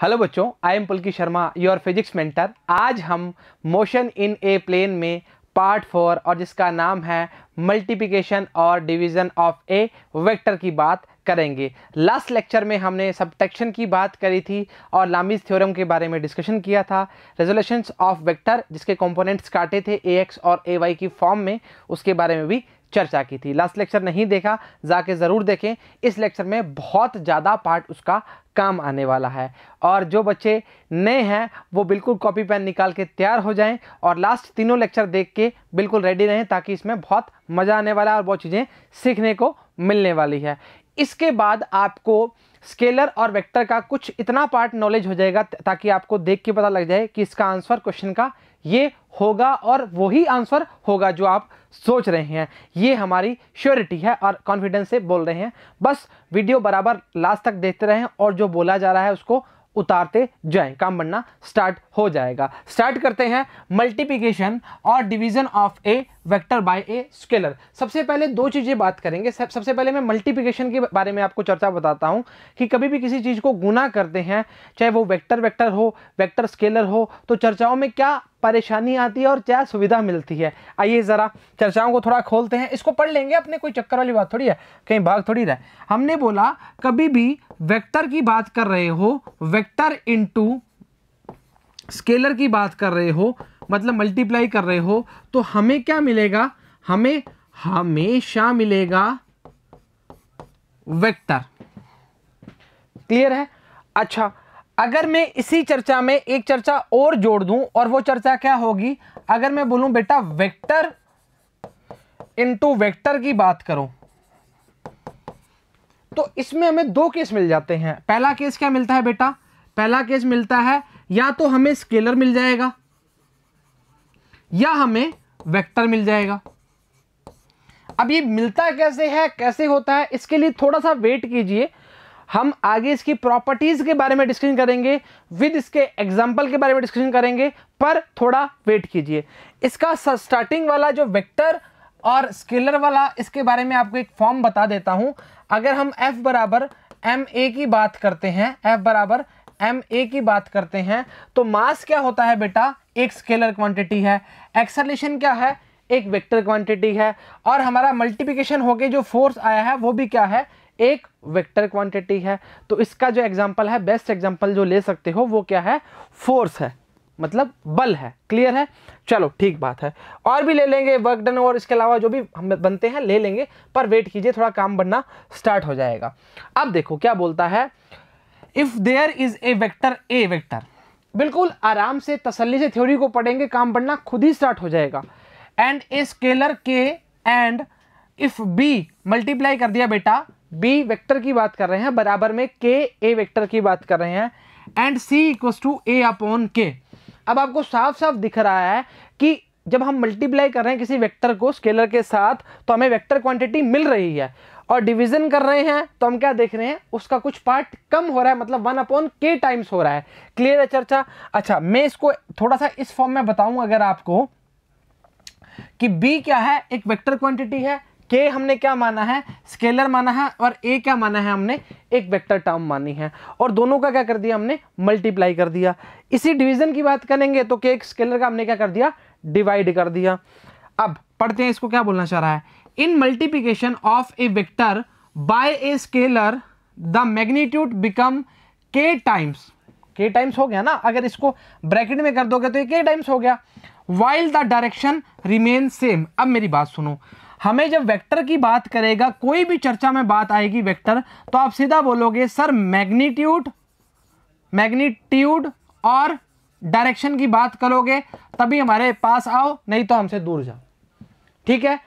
Hello बच्चों, I am Pulki Sharma, your physics mentor. आज हम मोशन इन ए प्लेन में पार्ट 4 और जिसका नाम है मल्टीप्लिकेशन और डिवीजन ऑफ ए वेक्टर की बात करेंगे। लास्ट लेक्चर में हमने सबट्रैक्शन की बात करी थी और लामीज थ्योरम के बारे में डिस्कशन किया था। रेजोल्यूशंस ऑफ वेक्टर जिसके कंपोनेंट्स काटे थे ए एक्स और ए वाई की फॉर्म में, उसके बारे में भी चर्चा की थी। लास्ट लेक्चर नहीं देखा जाके ज़रूर देखें, इस लेक्चर में बहुत ज़्यादा पार्ट उसका काम आने वाला है। और जो बच्चे नए हैं वो बिल्कुल कॉपी पेन निकाल के तैयार हो जाएं और लास्ट तीनों लेक्चर देख के बिल्कुल रेडी रहें, ताकि इसमें बहुत मज़ा आने वाला है और बहुत चीज़ें सीखने को मिलने वाली है। इसके बाद आपको स्केलर और वेक्टर का कुछ इतना पार्ट नॉलेज हो जाएगा ताकि आपको देख के पता लग जाए कि इसका आंसर क्वेश्चन का ये होगा और वही आंसर होगा जो आप सोच रहे हैं। ये हमारी श्योरिटी है और कॉन्फिडेंस से बोल रहे हैं। बस वीडियो बराबर लास्ट तक देखते रहें और जो बोला जा रहा है उसको उतारते जाएं, काम बनना स्टार्ट हो जाएगा। स्टार्ट करते हैं मल्टीप्लिकेशन और division of A vector by a scalar. सबसे पहले दो चीज़ें बात करेंगे। सबसे पहले मैं मल्टीप्लिकेशन के बारे में आपको चर्चा बताता हूं कि कभी भी किसी चीज़ को गुना करते हैं, चाहे वो वेक्टर हो, वेक्टर स्केलर हो, तो चर्चाओं में क्या परेशानी आती है और क्या सुविधा मिलती है। आइए ज़रा चर्चाओं को थोड़ा खोलते हैं। इसको पढ़ लेंगे, अपने कोई चक्कर वाली बात थोड़ी है, कहीं भाग थोड़ी रहे। हमने बोला कभी भी वेक्टर की बात कर रहे हो, वेक्टर इनटू स्केलर की बात कर रहे हो, मतलब मल्टीप्लाई कर रहे हो, तो हमें क्या मिलेगा? हमें हमेशा मिलेगा वेक्टर। क्लियर है? अच्छा, अगर मैं इसी चर्चा में एक चर्चा और जोड़ दूं, और वो चर्चा क्या होगी? अगर मैं बोलूं बेटा वेक्टर इनटू वेक्टर की बात करो, तो इसमें हमें दो केस मिल जाते हैं। पहला केस क्या मिलता है बेटा? पहला केस मिलता है या तो हमें स्केलर मिल जाएगा या हमें वेक्टर मिल जाएगा। अब ये मिलता कैसे है, कैसे होता है, इसके लिए थोड़ा सा वेट कीजिए। हम आगे इसकी प्रॉपर्टीज के बारे में डिस्कशन करेंगे, विद इसके एग्जाम्पल के बारे में डिस्कशन करेंगे, पर थोड़ा वेट कीजिए। इसका स्टार्टिंग वाला जो वेक्टर और स्केलर वाला, इसके बारे में आपको एक फॉर्म बता देता हूं। अगर हम F बराबर एम ए की बात करते हैं, F बराबर एम ए की बात करते हैं, तो मास क्या होता है बेटा? एक स्केलर क्वांटिटी है। एक्सेलरेशन क्या है? एक वेक्टर क्वांटिटी है। और हमारा मल्टीप्लिकेशन होके जो फोर्स आया है वो भी क्या है? एक वेक्टर क्वांटिटी है। तो इसका जो एग्जांपल है, बेस्ट एग्जांपल जो ले सकते हो वो क्या है? फोर्स है, मतलब बल है। क्लियर है? चलो ठीक बात है। और भी ले लेंगे वर्क डन और इसके अलावा जो भी हम बनते हैं ले लेंगे, पर वेट कीजिए, थोड़ा काम बनना स्टार्ट हो जाएगा। अब देखो क्या बोलता है, if there is a vector A vector. बिल्कुल आराम से तसल्ली से थ्योरी को पढ़ेंगे, काम बनना खुद ही स्टार्ट हो जाएगा। एंड ए स्केलर के एंड इफ बी, मल्टीप्लाई कर दिया बेटा, बी वेक्टर की बात कर रहे हैं, बराबर में के ए वेक्टर की बात कर रहे हैं, and C equals to A upon K. अब आपको साफ साफ दिख रहा है कि जब हम मल्टीप्लाई कर रहे हैं किसी वेक्टर को स्केलर के साथ, तो हमें वेक्टर क्वांटिटी मिल रही है, और डिवीजन कर रहे हैं तो हम क्या देख रहे हैं? उसका कुछ पार्ट कम हो रहा है, मतलब 1 अपॉन के टाइम्स हो रहा है। क्लियर है चर्चा? अच्छा, मैं इसको थोड़ा सा इस फॉर्म में बताऊं अगर आपको कि बी क्या है? एक वेक्टर क्वांटिटी है, के हमने क्या माना है? स्केलर माना है, और ए क्या माना है? हमने एक वेक्टर टर्म मानी है, और दोनों का क्या कर दिया? हमने मल्टीप्लाई कर दिया। इसी डिवीजन की बात करेंगे तो के स्केलर का हमने क्या कर दिया? डिवाइड कर दिया। अब पढ़ते हैं इसको क्या बोलना चाह रहा है। इन multiplication of A vector by a scalar the magnitude become के टाइम्स। के टाइम्स हो गया ना, अगर इसको ब्रैकेट में कर दोगे तो ये के टाइम्स हो गया, while the direction remain same. अब मेरी बात सुनो, हमें जब वेक्टर की बात करेगा, कोई भी चर्चा में बात आएगी वेक्टर, तो आप सीधा बोलोगे सर मैग्नीट्यूड और डायरेक्शन की बात करोगे तभी हमारे पास आओ, नहीं तो हमसे दूर जाओ। ठीक है?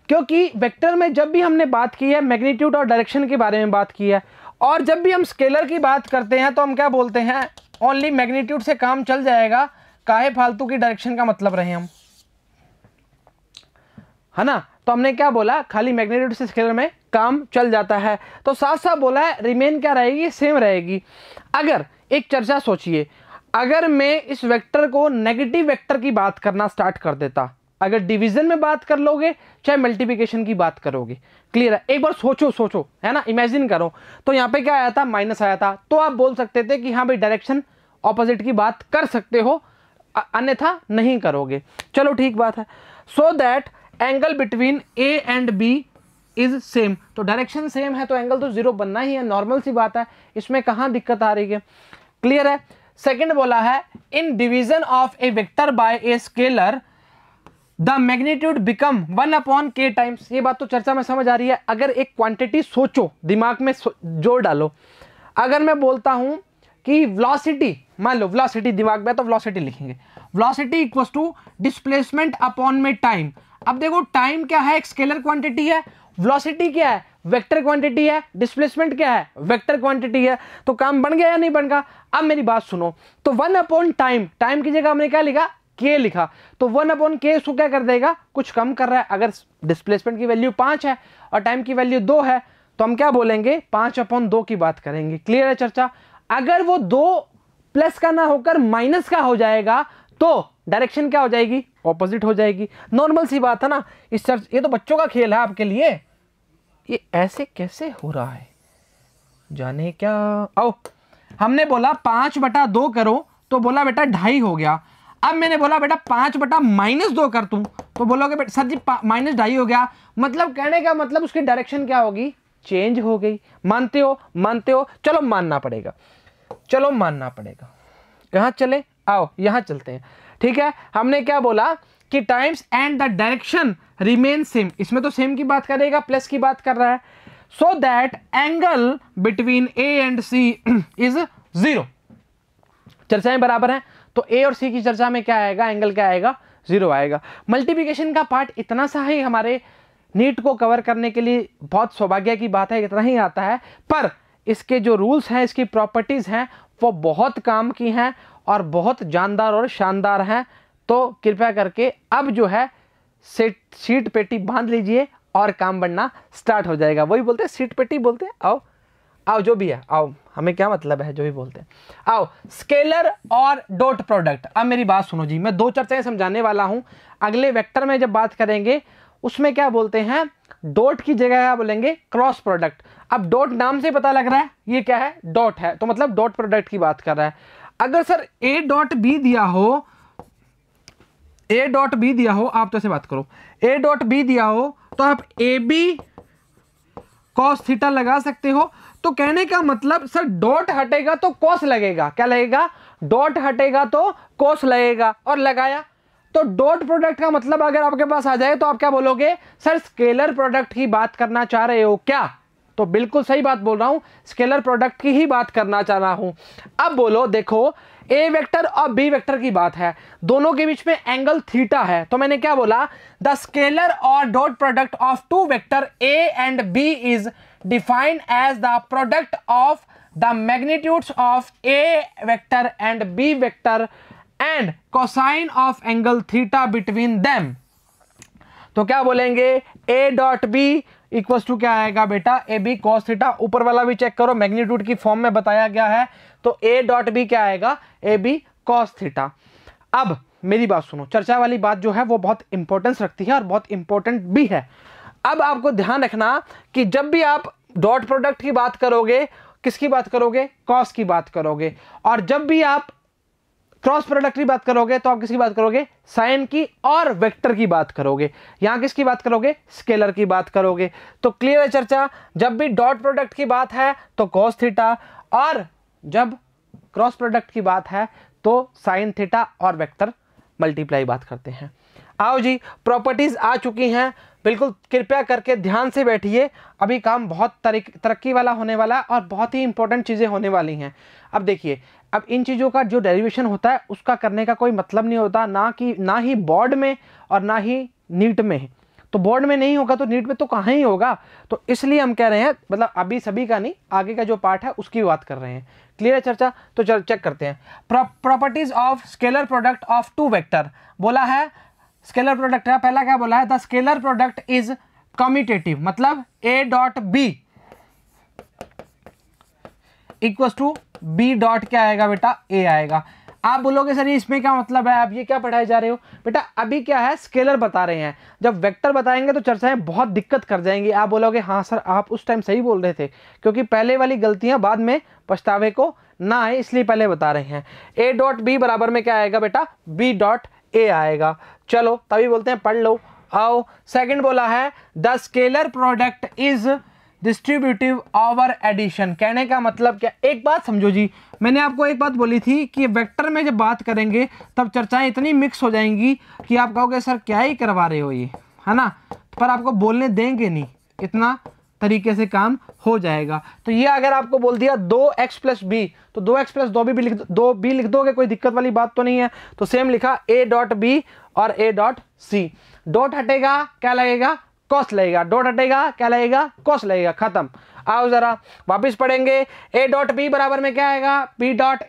क्योंकि वेक्टर में जब भी हमने बात की है मैग्नीट्यूड और डायरेक्शन के बारे में बात की है, और जब भी हम स्केलर की बात करते हैं तो हम क्या बोलते हैं? ओनली मैग्नीट्यूड से काम चल जाएगा, काहे फालतू की डायरेक्शन का मतलब रहे हम, है ना? तो हमने क्या बोला? खाली मैग्नीट्यूड से स्केलर में काम चल जाता है। तो साफ साफ बोला है, रिमेन क्या रहेगी? सेम रहेगी। अगर एक चर्चा सोचिए, अगर मैं इस वेक्टर को नेगेटिव वेक्टर की बात करना स्टार्ट कर देता, अगर डिवीजन में बात कर लोगे चाहे मल्टीप्लिकेशन की बात करोगे, क्लियर है? एक बार सोचो सोचो, है ना, इमेजिन करो। तो यहाँ पे क्या आया था, माइनस आया था, तो आप बोल सकते थे कि हाँ भाई डायरेक्शन ऑपोजिट की बात कर सकते हो, अन्यथा नहीं करोगे। चलो ठीक बात है। So that angle between A and B is same, तो डायरेक्शन सेम है तो एंगल तो जीरो बनना ही है, नॉर्मल सी बात है, इसमें कहाँ दिक्कत आ रही है? क्लियर है? सेकंड बोला है in division of A vector by a scalar the magnitude become 1/k times. ये बात तो चर्चा में समझ आ रही है। अगर एक क्वांटिटी सोचो, दिमाग में जोड़ डालो, अगर मैं बोलता हूं कि वेलोसिटी, मान लो वेलोसिटी दिमाग में, तो वेलोसिटी लिखेंगे, velocity equals to displacement upon में टाइम। अब देखो टाइम क्या है, एक स्केलर क्वांटिटी है, वेलोसिटी क्या है, वेक्टर क्वांटिटी है, डिस्प्लेसमेंट क्या है, वेक्टर क्वांटिटी है, तो काम बन गया या नहीं बन गया? अब मेरी बात सुनो, तो 1/टाइम, टाइम की जगह हमने क्या लिखा, के लिखा, तो 1/k इसको क्या कर देगा, कुछ कम कर रहा है। अगर डिस्प्लेसमेंट की वैल्यू 5 है और टाइम की वैल्यू 2 है तो हम क्या बोलेंगे, 5/2 की बात करेंगे। क्लियर है चर्चा? अगर वो 2 प्लस का ना होकर माइनस का हो जाएगा तो डायरेक्शन क्या हो जाएगी, ऑपोजिट हो जाएगी। नॉर्मल सी बात है ना, इस ये तो बच्चों का खेल है आपके लिए। ये ऐसे कैसे हो रहा है जाने क्या। आओ, हमने बोला 5/2 करो तो बोला बेटा 2.5 हो गया। अब मैंने बोला बेटा 5/-2 कर दूं तो बोलोगे बेटा सर जी -2.5 हो गया, मतलब कहने का मतलब उसकी डायरेक्शन क्या होगी, चेंज हो गई। मानते हो? मानते हो? चलो मानना पड़ेगा, चलो मानना पड़ेगा। कहाँ चले, आओ यहां चलते हैं। ठीक है, हमने क्या बोला कि times and the direction remain same, इसमें तो सेम की बात करेगा, प्लस की बात कर रहा है। So that angle between A and C is 0। चर्चाएं बराबर हैं, तो ए और सी की चर्चा में क्या आएगा, एंगल क्या आएगा, 0 आएगा। मल्टीप्लिकेशन का पार्ट इतना सा ही हमारे नीट को कवर करने के लिए बहुत सौभाग्य की बात है, इतना ही आता है, पर इसके जो रूल्स हैं, इसकी प्रॉपर्टीज हैं, वो बहुत काम की हैं और बहुत जानदार और शानदार हैं। तो कृपया करके अब जो है सीट पेटी बांध लीजिए और काम बनना स्टार्ट हो जाएगा। वही बोलते हैं सीट पेटी बोलते हैं, आओ आओ जो भी है आओ, हमें क्या मतलब है जो भी बोलते हैं, आओ। स्केलर और डॉट प्रोडक्ट, अब मेरी बात सुनो जी, मैं 2 चर्चाएं समझाने वाला हूं। अगले वेक्टर में जब बात करेंगे उसमें क्या बोलते हैं, डॉट की जगह क्या बोलेंगे, क्रॉस प्रोडक्ट। अब डॉट नाम से पता लग रहा है ये क्या है, डॉट है, तो मतलब डॉट प्रोडक्ट की बात कर रहा है। अगर सर ए डॉट बी दिया हो, ए डॉट बी दिया हो, आप तो ऐसे बात करो, ए डॉट बी दिया हो तो आप ए बी कॉस थीटा लगा सकते हो। तो कहने का मतलब सर डॉट हटेगा तो कॉस लगेगा, क्या लगेगा, डॉट हटेगा तो कॉस लगेगा, और लगाया तो डॉट प्रोडक्ट का मतलब अगर आपके पास आ जाए तो आप क्या बोलोगे, सर स्केलर प्रोडक्ट की बात करना चाह रहे हो क्या? तो बिल्कुल सही बात बोल रहा हूं, स्केलर प्रोडक्ट की ही बात करना चाह रहा हूं। अब बोलो, देखो ए वेक्टर और बी वेक्टर की बात है, दोनों के बीच में एंगल थीटा है, तो मैंने क्या बोला, द स्केलर और dot product of 2 vector A and B is defined as the product of the magnitudes of A vector and B vector and cosine of angle theta between them. तो क्या बोलेंगे, A dot B equals to क्या आएगा बेटा, ए B cos theta. ऊपर वाला भी check करो, मैग्नीट्यूड की फॉर्म में बताया गया है, तो ए डॉट बी क्या आएगा, ए बी कॉस थीटा। अब मेरी बात सुनो, चर्चा वाली बात जो है वो बहुत इंपॉर्टेंस रखती है और बहुत इंपॉर्टेंट भी है। अब आपको ध्यान रखना कि जब भी आप डॉट प्रोडक्ट की बात करोगे, किसकी बात करोगे, कॉस की बात करोगे, और जब भी आप क्रॉस प्रोडक्ट की बात करोगे तो आप किसकी बात करोगे, साइन की और वेक्टर की बात करोगे। यहां किसकी बात करोगे, स्केलर की बात करोगे। तो क्लियर है चर्चा, जब भी डॉट प्रोडक्ट की बात है तो कॉस थीटा, और जब क्रॉस प्रोडक्ट की बात है तो साइन थीटा और वेक्टर मल्टीप्लाई बात करते हैं। आओ जी, प्रॉपर्टीज आ चुकी हैं, बिल्कुल कृपया करके ध्यान से बैठिए, अभी काम बहुत तरक्की वाला होने वाला है और बहुत ही इंपॉर्टेंट चीज़ें होने वाली हैं। अब देखिए, अब इन चीज़ों का जो डेरिवेशन होता है उसका करने का कोई मतलब नहीं होता, ना ही बोर्ड में और ना ही नीट में। तो बोर्ड में नहीं होगा तो नीट में तो कहाँ ही होगा। तो इसलिए हम कह रहे हैं, मतलब अभी सभी का नहीं, आगे का जो पार्ट है उसकी बात कर रहे हैं। क्लियर है चर्चा? तो चेक करते हैं। Properties of scalar product of 2 vector बोला है, स्केलर प्रोडक्ट है, पहला क्या बोला है, the scalar product is commutative, मतलब ए dot B equals to B dot क्या आएगा बेटा, ए आएगा। आप बोलोगे सर इसमें क्या मतलब है, आप ये क्या पढ़ाए जा रहे हो? बेटा अभी क्या है, स्केलर बता रहे हैं, जब वेक्टर बताएंगे तो चर्चाएं बहुत दिक्कत कर जाएंगी। आप बोलोगे हाँ सर आप उस टाइम सही बोल रहे थे, क्योंकि पहले वाली गलतियां बाद में पछतावे को ना आए, इसलिए पहले बता रहे हैं। ए डॉट बी बराबर में क्या आएगा बेटा, बी डॉट ए आएगा। चलो तभी बोलते हैं पढ़ लो। आओ सेकंड बोला है the scalar product is distributive over addition. कहने का मतलब क्या, एक बात समझो जी, मैंने आपको एक बात बोली थी कि वेक्टर में जब बात करेंगे तब चर्चाएं इतनी मिक्स हो जाएंगी कि आप कहोगे सर क्या ही करवा रहे हो ये, है ना, पर आपको बोलने देंगे नहीं, इतना तरीके से काम हो जाएगा। तो ये अगर आपको बोल दिया 2x प्लस बी, तो 2x प्लस 2b भी लिख दो, बी लिख दोगे, कोई दिक्कत वाली बात तो नहीं है। तो सेम लिखा a डॉट बी और a डॉट सी। डॉट हटेगा क्या लगेगा, कॉस लगेगा, डॉट हटेगा क्या लगेगा, कॉस लगेगा, खत्म। आओ जरा वापस पढ़ेंगे। a डॉट बी बराबर में क्या आएगा, b dot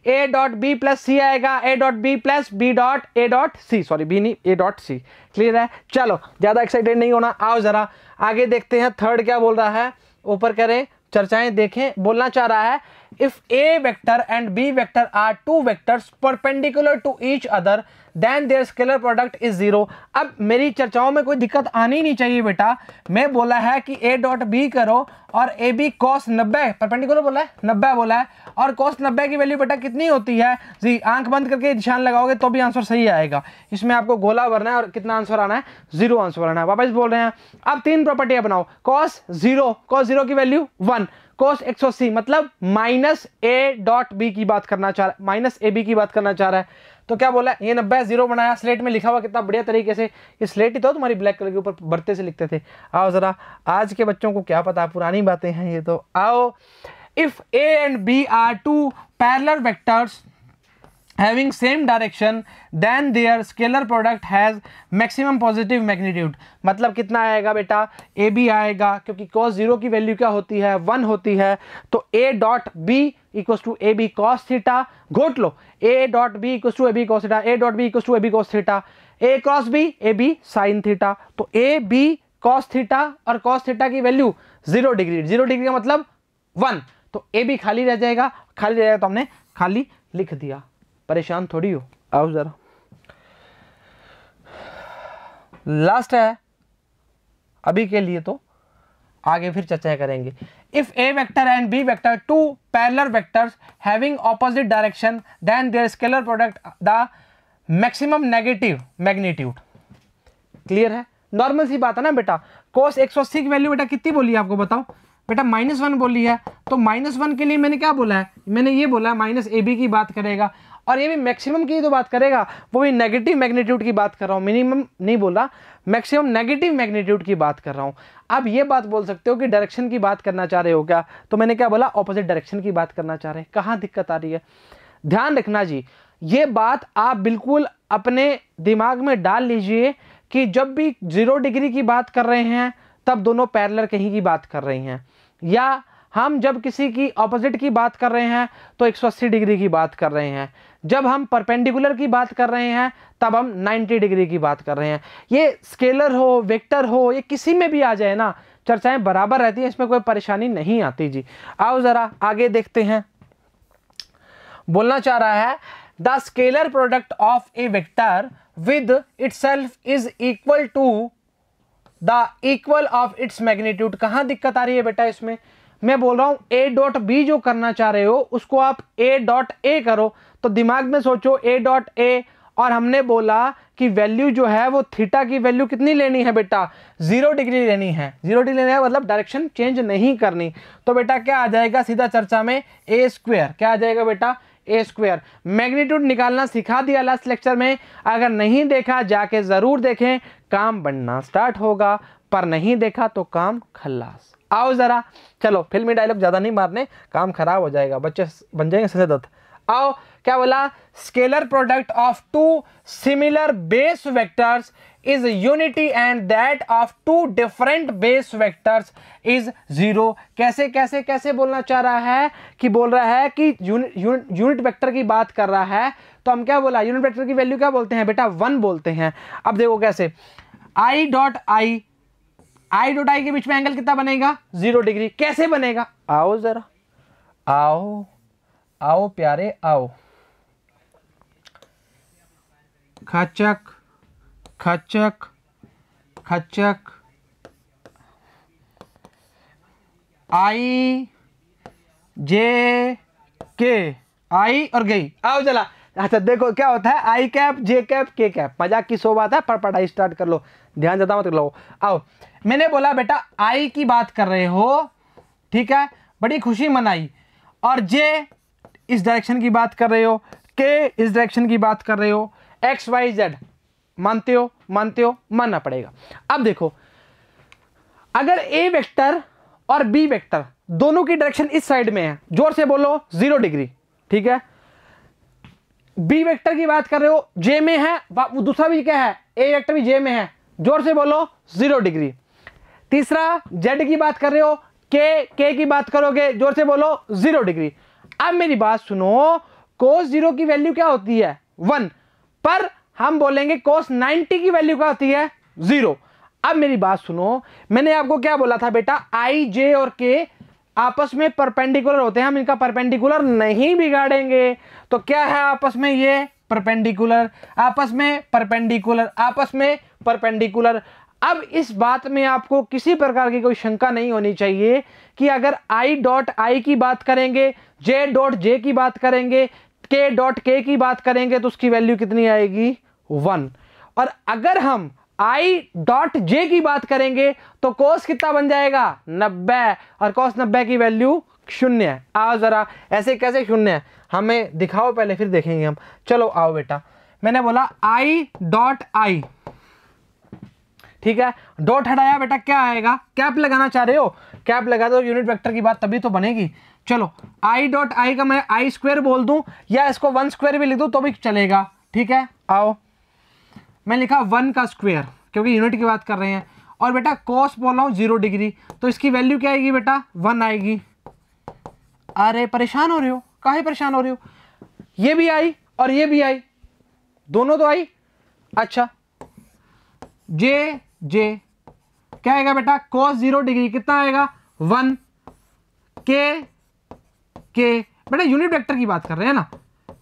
a dot B plus C आएगा, a dot B plus b dot a dot C, sorry B नहीं a डॉट सी। क्लियर है? चलो ज्यादा एक्साइटेड नहीं होना, आओ जरा आगे देखते हैं। थर्ड क्या बोल रहा है, ऊपर करें चर्चाएं देखें। बोलना चाह रहा है if a vector and b vector are two vectors perpendicular to each other then their scalar product is zero. अब मेरी चर्चाओं में कोई दिक्कत आनी नहीं चाहिए बेटा। मैं बोला है कि a डॉट बी करो और ए बी कॉस 90, परपेंडिकुलर बोला है 90 बोला है, और कॉस 90 की वैल्यू बेटा कितनी होती है जी, आंख बंद करके निशान लगाओगे तो भी आंसर सही आएगा। इसमें आपको गोला भरना है और कितना आंसर आना है, 0 आंसर आना है। वापस बोल रहे हैं, अब तीन प्रॉपर्टियां बनाओ। कॉस 0 की वैल्यू 1, cos 180 मतलब माइनस ए डॉट बी की बात करना चाह रहा है, माइनस ए बी की बात करना चाह रहा है। तो क्या बोला, ये 90 0 बनाया, स्लेट में लिखा हुआ कितना बढ़िया तरीके से, ये स्लेट ही तो तुम्हारी ब्लैक कलर के ऊपर बरते से लिखते थे। आओ जरा, आज के बच्चों को क्या पता, पुरानी बातें हैं ये तो। आओ, if A and B are two parallel vectors having same direction then their scalar product has maximum positive magnitude। मतलब कितना आएगा बेटा, ए बी आएगा, क्योंकि cos 0 की वैल्यू क्या होती है, 1 होती है। तो a dot B equal to A B cos theta, घोट लो, a dot B equal to A B cos theta, a dot B equal to A B cos theta, a cross B A B sine theta. तो A B cos theta और cos theta की value 0 degree, 0 degree का मतलब 1, तो A B खाली रह जाएगा, खाली रहेगा तो हमने खाली लिख दिया, परेशान थोड़ी हो। आओ जरा लास्ट है अभी के लिए, तो आगे फिर चर्चा करेंगे। If A vector and B vector two parallel vectors having opposite direction then their scalar product the maximum negative magnitude. Clear है? नॉर्मल सी बात है ना बेटा। cos 180 की वैल्यू बेटा कितनी बोली है आपको बताओ बेटा, -1 बोली है। तो -1 के लिए मैंने क्या बोला है, मैंने ये बोला है माइनस ए बी की बात करेगा, और ये भी मैक्सिमम की तो बात करेगा, वो भी नेगेटिव मैग्नीट्यूड की बात कर रहा हूँ, मिनिमम नहीं बोला, मैक्सिमम नेगेटिव मैग्नीट्यूड की बात कर रहा हूँ। अब ये बात बोल सकते हो कि डायरेक्शन की बात करना चाह रहे हो क्या, तो मैंने क्या बोला, ऑपोजिट डायरेक्शन की बात करना चाह रहे हैं। कहाँ दिक्कत आ रही है, ध्यान रखना जी, ये बात आप बिल्कुल अपने दिमाग में डाल लीजिए कि जब भी 0 डिग्री की बात कर रहे हैं तब दोनों पैरेलल कहीं की बात कर रही हैं, या हम जब किसी की ऑपोजिट की बात कर रहे हैं तो 180 डिग्री की बात कर रहे हैं, जब हम परपेंडिकुलर की बात कर रहे हैं तब हम 90 डिग्री की बात कर रहे हैं। ये स्केलर हो, वेक्टर हो, ये किसी में भी आ जाए ना, चर्चाएं बराबर रहती हैं, इसमें कोई परेशानी नहीं आती जी। आओ जरा आगे देखते हैं। बोलना चाह रहा है the scalar product of A vector with itself is equal to the equal of its magnitude. कहां दिक्कत आ रही है बेटा इसमें, मैं बोल रहा हूं ए डॉट बी जो करना चाह रहे हो उसको आप ए डॉट ए करो, तो दिमाग में सोचो ए डॉट ए, और हमने बोला कि वैल्यू जो है वो थीटा की वैल्यू कितनी लेनी है बेटा, 0 डिग्री लेनी है। 0 डिग्री लेना है मतलब डायरेक्शन चेंज नहीं करनी। तो बेटा क्या आ जाएगा सीधा चर्चा में, ए स्क्वायर। क्या आ जाएगा बेटा, ए स्क्वायर। मैग्नीट्यूड निकालना सिखा दिया लास्ट लेक्चर में, अगर नहीं देखा जाके जरूर देखें, काम बनना स्टार्ट होगा, पर नहीं देखा तो काम खल्लास। आओ जरा, चलो फिल्मी डायलॉग ज्यादा नहीं मारने, काम खराब हो जाएगा, बच्चे बन जाएंगे संजय दत्त। आओ, क्या बोला, scalar product of two similar base vectors is unity and that of two different base vectors is 0। कैसे कैसे कैसे बोलना चाह रहा है कि बोल रहा है कि यूनिट वेक्टर की बात कर रहा है, तो हम क्या बोला, यूनिट वेक्टर की वैल्यू क्या बोलते हैं बेटा, 1 बोलते हैं। अब देखो कैसे, आई डॉट आई के बीच में एंगल कितना बनेगा, 0 डिग्री। कैसे बनेगा, आओ जरा, आओ आओ प्यारे आओ। खचक खचक खचक, आई जे के, आई और गई। आओ चला। अच्छा देखो क्या होता है, आई कैप जे कैप के कैप, मजाक की सो बात है, पर पढ़ाई स्टार्ट कर लो, ध्यान ज्यादा मत लो। आओ, मैंने बोला बेटा आई की बात कर रहे हो, ठीक है, बड़ी खुशी मनाई, और जे इस डायरेक्शन की बात कर रहे हो, के इस डायरेक्शन की बात कर रहे हो, एक्स वाई जेड, मानते हो? मानते हो? मानना पड़ेगा। अब देखो, अगर ए वेक्टर और बी वेक्टर दोनों की डायरेक्शन इस साइड में है, जोर से बोलो 0 डिग्री, ठीक है। बी वेक्टर की बात कर रहे हो, जे में है, दूसरा भी क्या है, ए वेक्टर भी जे में है, जोर से बोलो 0 डिग्री। तीसरा जेड की बात कर रहे हो, के की बात करोगे, जोर से बोलो 0 डिग्री। अब मेरी बात सुनो, cos 0 की वैल्यू क्या होती है? 1, पर हम बोलेंगे cos 90 की वैल्यू क्या होती है? 0। अब मेरी बात सुनो, मैंने आपको क्या बोला था बेटा, आई जे और के आपस में परपेंडिकुलर होते हैं, हम इनका परपेंडिकुलर नहीं बिगाड़ेंगे। तो क्या है आपस में? ये परपेंडिकुलर, आपस में परपेंडिकुलर, आपस में परपेंडिकुलर। अब इस बात में आपको किसी प्रकार की कोई शंका नहीं होनी चाहिए कि अगर आई डॉट आई की बात करेंगे, जे डॉट जे की बात करेंगे, के डॉट के की बात करेंगे, तो उसकी वैल्यू कितनी आएगी? 1। और अगर हम आई डॉट जे की बात करेंगे तो कोस कितना बन जाएगा? 90, और कोस 90 की वैल्यू 0 है। आओ जरा, ऐसे कैसे 0 है, हमें दिखाओ पहले, फिर देखेंगे हम। चलो आओ बेटा, मैंने बोला आई डॉट आई, ठीक है, डॉट हटाया बेटा, क्या आएगा? कैप लगाना चाह रहे हो? कैप लगा दो, यूनिट वेक्टर की बात तभी तो बनेगी। चलो, आई डॉट आई का मैं आई स्क्वायर बोल दूं, या इसको 1 स्क्वायर भी लिख दूं तो भी चलेगा, ठीक है। आओ, मैं लिखा 1 का स्क्वायर, क्योंकि यूनिट की बात कर रहे हैं, और बेटा कॉस बोल रहा हूं 0 डिग्री, तो इसकी वैल्यू क्या आएगी बेटा? 1 आएगी। अरे परेशान हो रहे हो, काहे परेशान हो रहे हो? ये भी आई और ये भी आई, दोनों तो आई। अच्छा, जे जे क्या आएगा बेटा? cos 0 डिग्री कितना आएगा? 1। के बेटा यूनिट वेक्टर की बात कर रहे हैं ना,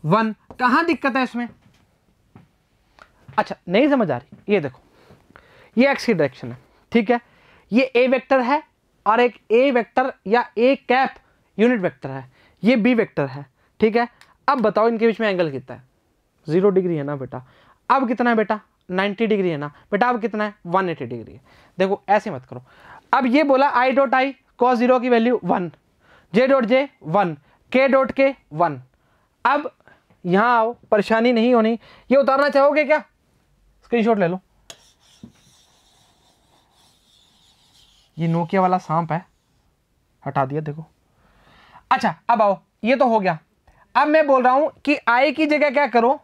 1, कहां दिक्कत है इसमें? अच्छा नहीं समझ आ रही? ये देखो, ये एक्स की डायरेक्शन है, ठीक है, ये ए वेक्टर है, और एक ए वेक्टर या ए कैप यूनिट वेक्टर है, ये बी वेक्टर है, ठीक है। अब बताओ इनके बीच में एंगल कितना है? 0 डिग्री है ना बेटा। अब कितना है बेटा? 90 डिग्री है ना बेटा। अब कितना है? 180 डिग्री है। देखो ऐसे मत करो। अब ये बोला आई डॉट आई cos 0 की वैल्यू 1, जे डॉट जे 1, के डॉट के 1। अब यहां आओ, परेशानी नहीं होनी। ये उतारना चाहोगे क्या? स्क्रीनशॉट ले लो। ये नोकिया वाला सांप है, हटा दिया देखो। अच्छा अब आओ, ये तो हो गया। अब मैं बोल रहा हूं कि आई की जगह क्या करो?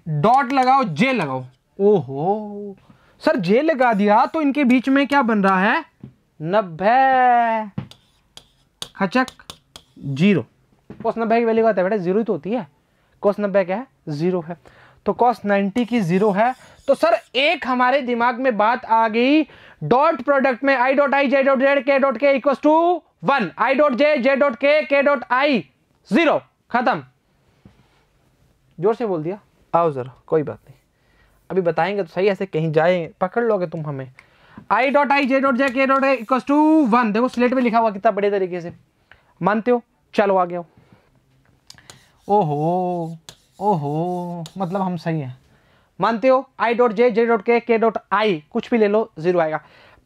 डॉट लगाओ, जे लगाओ। ओहो सर, जे लगा दिया तो इनके बीच में क्या बन रहा है? 90 खचक 0। cos 90 की वैल्यू क्या है बेटा? 0 ही तो होती है। cos 90 क्या है? 0 है। तो cos 90 की 0 है। तो सर एक हमारे दिमाग में बात आ गई, डॉट प्रोडक्ट में I dot I J dot Z K dot K equal to 1, I dot J dot K dot I 0, खत्म। जोर से बोल दिया। आओ जरा, कोई बात नहीं, अभी बताएंगे तो सही, ऐसे कहीं जाए पकड़ लोगे तुम हमें। आई dot I J dot J के डॉट इक्वल टू 1, देखो स्लेट में लिखा हुआ कितना बड़े तरीके से, मानते हो? चलो आ गया। ओहो ओहो, मतलब हम सही हैं, मानते हो? आई dot J dot K dot आई, कुछ भी ले लो 0 आएगा।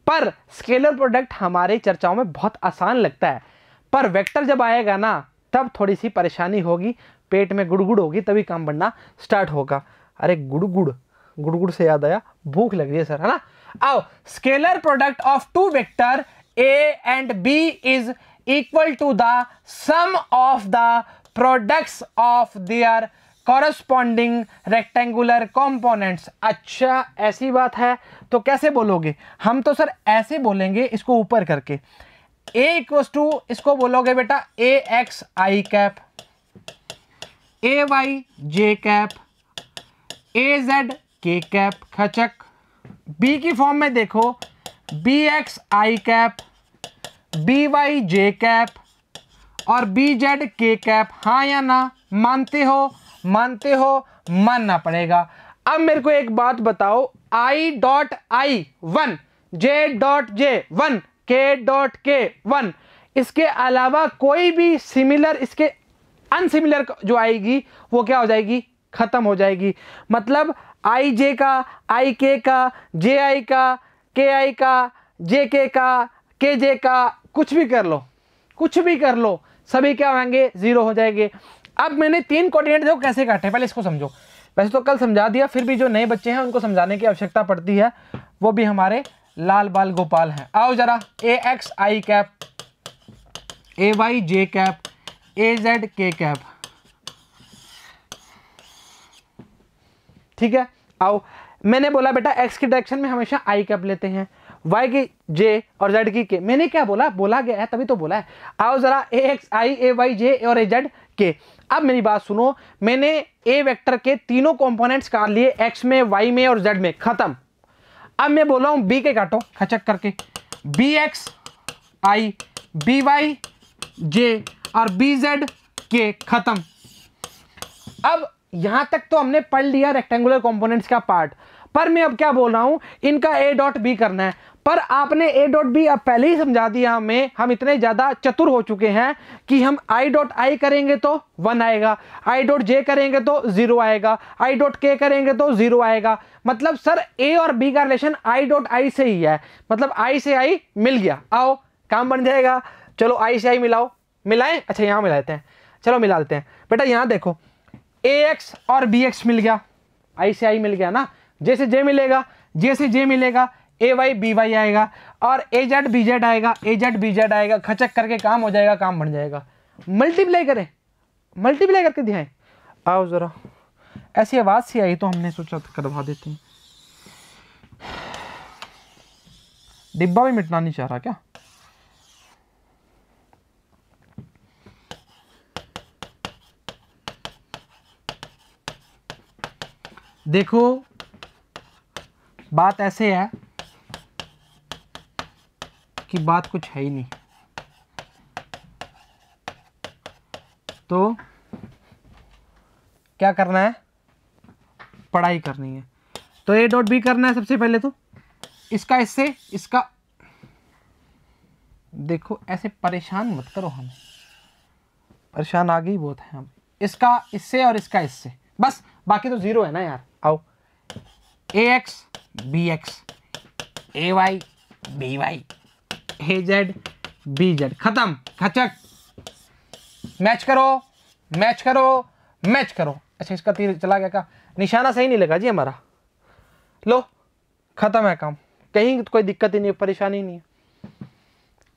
पर स्केलर प्रोडक्ट हमारे चर्चाओं में बहुत आसान लगता है, पर वेक्टर जब आएगा ना तब थोड़ी सी परेशानी होगी, पेट में गुड़गुड़ होगी, तभी काम बढ़ना स्टार्ट होगा। अरे गुड़गुड़, गुड़गुड़ से याद आया, भूख लग रही है सर, है ना। आओ, scalar product of 2 vector A and B is equal to the sum of the products of their corresponding rectangular components. अच्छा ऐसी बात है, तो कैसे बोलोगे? हम तो सर ऐसे बोलेंगे, इसको ऊपर करके, ए इक्वल्स टू, इसको बोलोगे बेटा ए एक्स आई कैप, ए वाई जे कैप, ए जेड के कैप खचक। बी की फॉर्म में देखो, बी एक्स आई कैप, बी वाई जे कैप और बी जेड के कैप। हाँ या ना? मानते हो? मानते हो? मानना पड़ेगा। अब मेरे को एक बात बताओ, i dot I 1, j dot J 1, k dot के 1, इसके अलावा कोई भी सिमिलर, इसके अनसिमिलर जो आएगी वो क्या हो जाएगी, खत्म हो जाएगी। मतलब आई जे का, आई के का, जे आई का, के आई का, जे के का, के जे का, कुछ भी कर लो, कुछ भी कर लो, सभी क्या होंगे, जीरो हो जाएंगे। अब मैंने 3 कोऑर्डिनेट देखो कैसे काटे, पहले इसको समझो। वैसे तो कल समझा दिया, फिर भी जो नए बच्चे हैं उनको समझाने की आवश्यकता पड़ती है, वो भी हमारे लाल बाल गोपाल हैं। आओ जरा, ए एक्स आई कैप, ए वाई जे कैप, ए जेड के कैप, ठीक है। आओ, मैंने बोला बेटा एक्स की डायरेक्शन में हमेशा आई कैप लेते हैं, वाई की जे और जेड की के। मैंने क्या बोला, बोला गया है तभी तो बोला है। आओ जरा, ए एक्स आई, ए वाई जे और ए जेड के। अब मेरी बात सुनो, मैंने ए वेक्टर के तीनों कंपोनेंट्स काट लिए, एक्स में, वाई में और जेड में, खत्म। अब मैं बोल रहा हूं बी के काटो खचक करके, बी एक्स आई, बी वाई जे और बी जेड के, खत्म। अब यहां तक तो हमने पढ़ लिया रेक्टेंगुलर कंपोनेंट्स का पार्ट, पर मैं अब क्या बोल रहा हूं, इनका ए डॉट बी करना है। पर आपने ए डॉट बी अब पहले ही समझा दिया हमें, हम इतने ज्यादा चतुर हो चुके हैं कि हम आई डॉट आई करेंगे तो 1 आएगा, आई डॉट जे करेंगे तो 0 आएगा, आई डॉट के करेंगे तो 0 आएगा। मतलब सर ए और बी का रिलेशन आई डॉट आई से ही है, मतलब आई से आई मिल गया। आओ काम बन जाएगा। चलो आई से आई मिलाओ, मिलाएं, अच्छा यहां मिलाते हैं, चलो मिला लेते हैं। बेटा यहां देखो, ए एक्स और बी एक्स मिल गया, आई से आई मिल गया ना, जे से जे मिलेगा, जे से जे मिलेगा, ए वाई बी वाई आएगा और ए जेड बी जेड आएगा, ए जेड बी जेड आएगा, खचक करके काम हो जाएगा, काम बन जाएगा। मल्टीप्लाई करें, मल्टीप्लाई करके दिखाएं। आओ जरा, ऐसी आवाज सी आई तो हमने सोचा करवा देते हैं। डिब्बा भी मिटना नहीं चाह रहा क्या? देखो बात ऐसे है कि बात कुछ है ही नहीं, तो क्या करना है, पढ़ाई करनी है। तो ए डॉट बी करना है सबसे पहले, तो इसका इससे, इसका देखो ऐसे परेशान मत करो, हम परेशान आ गई बहुत है हम, इसका इससे और इसका इससे, बस बाकी तो 0 है ना यार। आओ, ए एक्स बी एक्स, ए वाई बी वाई, ए जेड बी जेड, खत्म, खचक। मैच करो, मैच करो, मैच करो। अच्छा इसका तीर चला गया का, निशाना सही नहीं लगा जी हमारा, लो खत्म है काम, कहीं कोई दिक्कत ही नहीं, परेशानी नहीं है।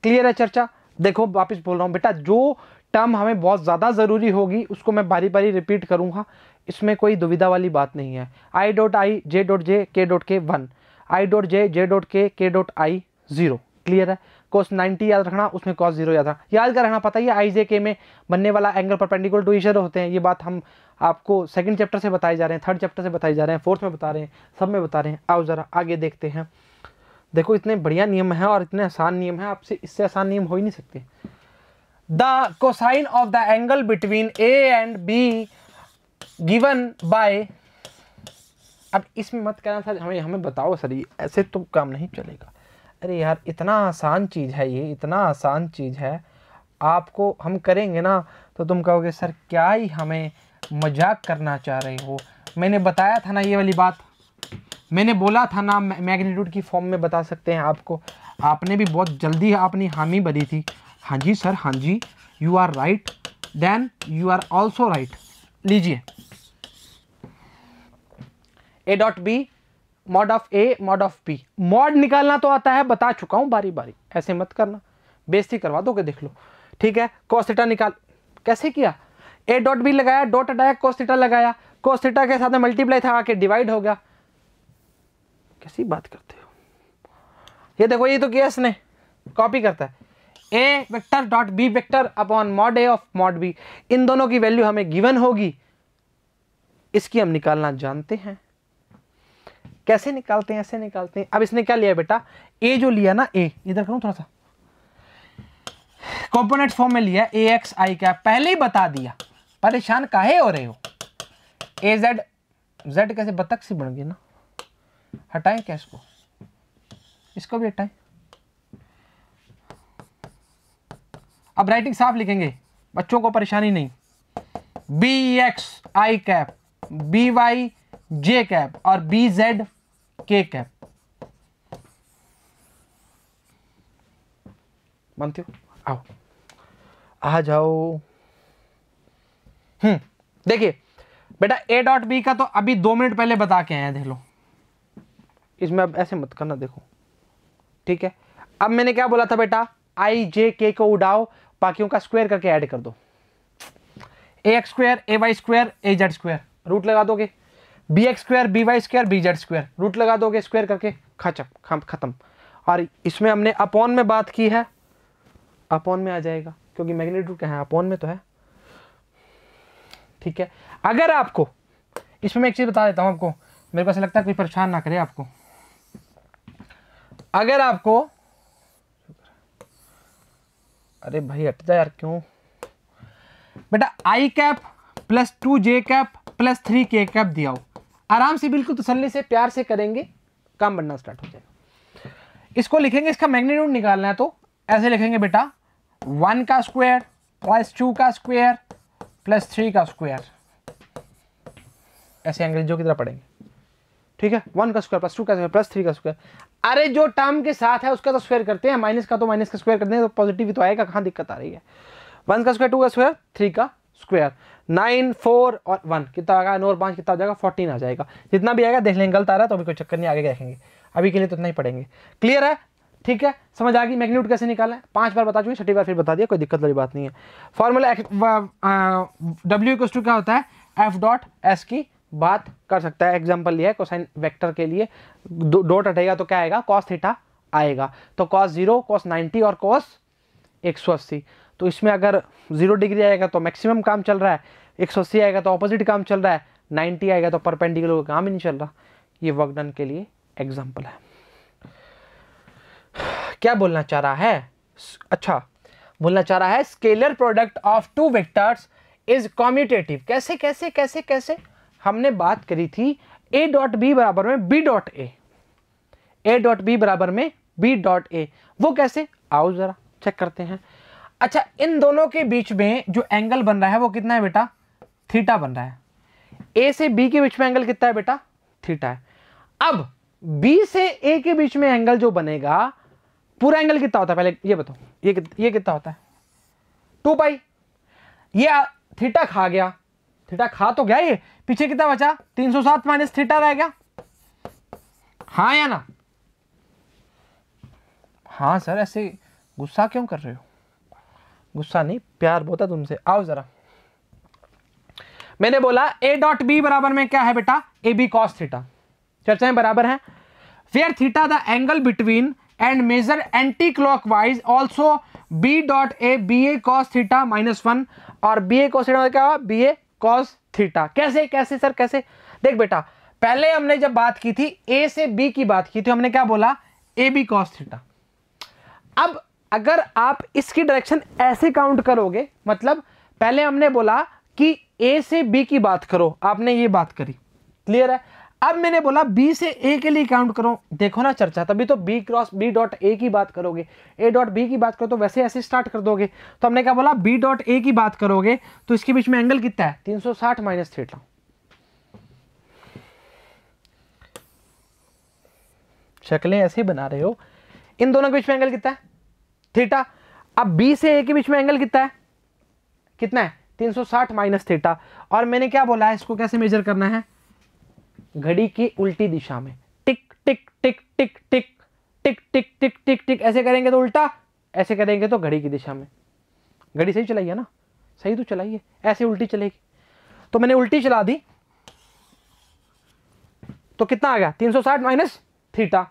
क्लियर है चर्चा? देखो वापस बोल रहा हूं बेटा, जो टर्म हमें बहुत ज़्यादा ज़रूरी होगी उसको मैं बारी बारी रिपीट करूंगा, इसमें कोई दुविधा वाली बात नहीं है। आई dot I, J dot J, के डॉट के 1, I dot J, J dot K dot I 0। Clear है? cos 90 याद रखना, उसमें cos 0 याद रखना, याद क्या रखना पता ही है, आई जे के में बनने वाला angle perpendicular to each other होते हैं। ये बात हम आपको सेकंड चैप्टर से बताए जा रहे हैं, थर्ड चैप्टर से बताए जा रहे हैं, फोर्थ में बता रहे हैं, सब में बता रहे हैं। आओ जरा आगे देखते हैं। देखो इतने बढ़िया नियम है और इतने आसान नियम है, आपसे इससे आसान नियम हो ही नहीं सकते। The cosine of the angle between A and be given by, अब इसमें मत कहना सर, हमें बताओ सर, ये ऐसे तो काम नहीं चलेगा। अरे यार इतना आसान चीज़ है ये, इतना आसान चीज़ है, आपको हम करेंगे ना तो तुम कहोगे सर क्या ही हमें मजाक करना चाह रहे हो। मैंने बताया था ना ये वाली बात, मैंने बोला था ना मैग्नीट्यूड की फॉर्म में बता सकते हैं आपको, आपने भी बहुत जल्दी अपनी हामी भरी थी। हाँ जी सर, हाँ जी, you are right, then you are also right. लीजिए, A dot B mod of A mod of B, mod निकालना तो आता है, बता चुका हूं बारी बारी, ऐसे मत करना, बेइज्जती करवा दोगे, देख लो। ठीक है, cos थीटा निकाल, कैसे किया, ए डॉट बी लगाया, डॉट हटाया, cos थीटा लगाया, cos थीटा के साथ में मल्टीप्लाई था, आके डिवाइड हो गया। कैसी बात करते हो, ये देखो ये तो किया इसने, कॉपी करता है, A vector dot B vector upon mod A of mod B, इन दोनों की वैल्यू हमें गिवन होगी, इसकी हम निकालना जानते हैं। कैसे निकालते हैं, ऐसे निकालते हैं। अब इसने क्या लिया बेटा, ए जो लिया ना, ए इधर करूं थोड़ा सा, कंपोनेंट फॉर्म में लिया, ए एक्स आई कैप, पहले ही बता दिया, परेशान काहे हो रहे हो। ए जेड z कैसे बतख सी बन गई ना, हटाएं क्या इसको, इसको भी हटाएं। अब राइटिंग साफ लिखेंगे, बच्चों को परेशानी नहीं। बी एक्स आई कैप, बी वाई जे कैप और बी जेड के कैप। मानते हो? आओ आ जाओ। देखिए बेटा ए डॉट बी का तो अभी 2 मिनट पहले बता के आए हैं, देख लो। इसमें अब ऐसे मत करना, देखो ठीक है। अब मैंने क्या बोला था बेटा, आई जे के को उड़ाओ, बाकियों का स्क्वायर करके ऐड कर दो। A X square A Y square A Z square, root लगा दोगे। B X square B Y square B Z square, root लगा दोगे, स्क्वायर करके खत्म। और इसमें हमने अपॉन में बात की है, अपॉन में आ जाएगा क्योंकि मैग्नीट्यूड क्या है, अपॉन में तो है, ठीक है। अगर आपको इसमें मैं एक चीज बता देता हूं आपको, मेरे को ऐसा लगता है कोई परेशान ना करे आपको। अगर आपको, अरे भाई हट जा यार, क्यों बेटा, आई cap plus 2 j cap plus 3 के कैप दिया हो, आराम से बिल्कुल तसल्ली से प्यार से करेंगे, काम बनना स्टार्ट हो जाएगा। इसको लिखेंगे, इसका मैग्नीट्यूड निकालना है तो ऐसे लिखेंगे बेटा, 1 का स्क्वायर प्लस 2 का स्क्वायर प्लस 3 का स्क्वायर, ऐसे अंग्रेजों की तरह पढ़ेंगे, ठीक है। 1 का स्क्वायर प्लस 2 का स्क्वायर प्लस 3 का स्क्वायर। अरे जो टर्म के साथ है उसका तो स्क्वायर करते हैं, माइनस का तो माइनस का स्क्वायर करते हैं, तो पॉजिटिव ही तो आएगा, कहाँ दिक्कत आ रही है। 1 का स्क्वायर 2 का स्क्वायर 3 का स्क्वायर, 9 4 और 1 कितना आ गया, 9 और 5 कितना आ जाएगा, 14 आ जाएगा। जितना भी आएगा देख लेंगे, गलत आ रहा है तो अभी कोई चक्कर नहीं, आगे देखेंगे, अभी के लिए तो इतना ही पढ़ेंगे। क्लियर है? ठीक है, समझ आ गई मैग्नीट्यूड कैसे निकालना है। 5 बार बता चुके, 6ठी बार फिर बता दिया, कोई दिक्कत वाली बात नहीं है। फॉर्मूला W इक्वल्स टू क्या होता है, एफ डॉट एस की बात कर सकता है। एग्जांपल लिया है कोसाइन वेक्टर के लिए, डॉट हटेगा तो क्या आएगा, कॉस थीटा आएगा। तो कॉस 0, कॉस 90 और कॉस 180। तो इसमें अगर 0 डिग्री आएगा तो मैक्सिमम काम चल रहा है, 180 आएगा तो ऑपोजिट काम चल रहा है, 90 आएगा तो परपेंडिकुलर काम ही नहीं चल रहा। ये वर्क डन के लिए एग्जाम्पल है। क्या बोलना चाह रहा है, अच्छा बोलना चाह रहा है scalar product of 2 vectors is commutative. कैसे कैसे कैसे कैसे, हमने बात करी थी a डॉट बी बराबर में b dot A, a dot B बराबर में b डॉट ए। वो कैसे, आओ जरा चेक करते हैं। अच्छा, इन दोनों के बीच में जो एंगल बन रहा है वो कितना है बेटा, थीटा बन रहा है। a से b के बीच में एंगल कितना है बेटा, थीटा है। अब b से a के बीच में एंगल जो बनेगा, पूरा एंगल कितना होता है पहले ये बताओ, ये कितना होता है, 2 पाई। ये थीटा खा गया, थीटा खा तो गया, ये पीछे कितना बचा, 360 माइनस थीटा रह गया, हाँ या ना। हाँ सर, ऐसे गुस्सा क्यों कर रहे हो, गुस्सा नहीं, प्यार बहुत है तुमसे। आओ जरा, मैंने बोला a डॉट बी बराबर में क्या है बेटा, ए बी कॉस थीटा। चर्चाएं बराबर हैं। Where theta the angle between and measure anticlockwise also B dot A B A cos theta -1 और बी ए कॉस थीटा क्या, बी ए कॉस थीटा। कैसे कैसे सर कैसे, देख बेटा, पहले हमने जब बात की थी ए से बी की बात की थी, हमने क्या बोला, ए बी कॉस थीटा। अब अगर आप इसकी डायरेक्शन ऐसे काउंट करोगे, मतलब पहले हमने बोला कि ए से बी की बात करो, आपने ये बात करी, क्लियर है। अब मैंने बोला बी से ए के लिए काउंट करो, देखो ना चर्चा, तभी तो B cross B dot A की बात करोगे, ए डॉट बी की बात करो तो वैसे ऐसे स्टार्ट कर दोगे। तो हमने क्या बोला, बी डॉट ए की बात करोगे तो इसके बीच में एंगल कितना है, 360 माइनस थीटा। शक्लें ऐसे बना रहे हो, इन दोनों के बीच में एंगल कितना है, थीटा। अब बी से ए के बीच में एंगल कितना है, 360 माइनस थीटा। और मैंने क्या बोला है, इसको कैसे मेजर करना है, घड़ी की उल्टी दिशा में, टिक टिक टिक टिक टिक टिक टिक टिक टिक टिक, ऐसे करेंगे तो उल्टा, ऐसे करेंगे तो घड़ी की दिशा में। घड़ी सही चलाई है ना, सही तो चलाई है, ऐसे उल्टी चलेगी। तो मैंने उल्टी चला दी तो कितना आ गया, 360 माइनस थीटा।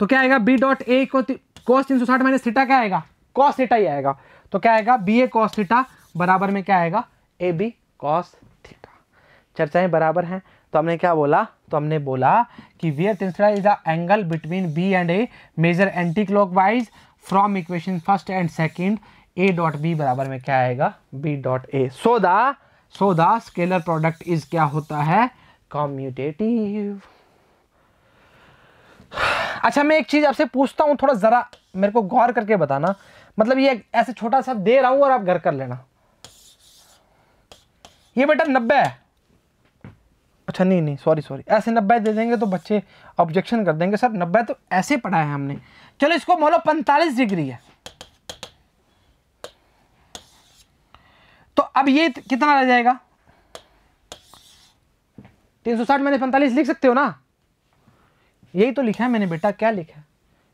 तो क्या आएगा, बी डॉट ए को कॉस 360 माइनस थीटा क्या आएगा, कॉस थीटा ही आएगा। तो क्या आएगा, बी ए कॉस थीटा बराबर में क्या आएगा, ए बी कॉस थीटा। चर्चाएं बराबर हैं। तो हमने क्या बोला, तो हमने बोला कि where theta is the angle between B and A measure anticlockwise from equation first and second, A dot B बराबर में क्या आएगा, B dot A. So so the scalar product is क्या होता है, कॉम्यूटेटिव। अच्छा मैं एक चीज आपसे पूछता हूं, थोड़ा जरा मेरे को गौर करके बताना, मतलब ये ऐसे छोटा सा दे रहा हूं और आप घर कर लेना। ये बेटा 90 है, अच्छा नहीं सॉरी ऐसे 90 दे देंगे तो बच्चे ऑब्जेक्शन कर देंगे, सर 90 तो ऐसे पढ़ा है हमने। चलो इसको मान लो 45 डिग्री है, तो अब ये कितना रह जाएगा, 360 मैंने 45 लिख सकते हो ना, यही तो लिखा है मैंने बेटा, क्या लिखा है,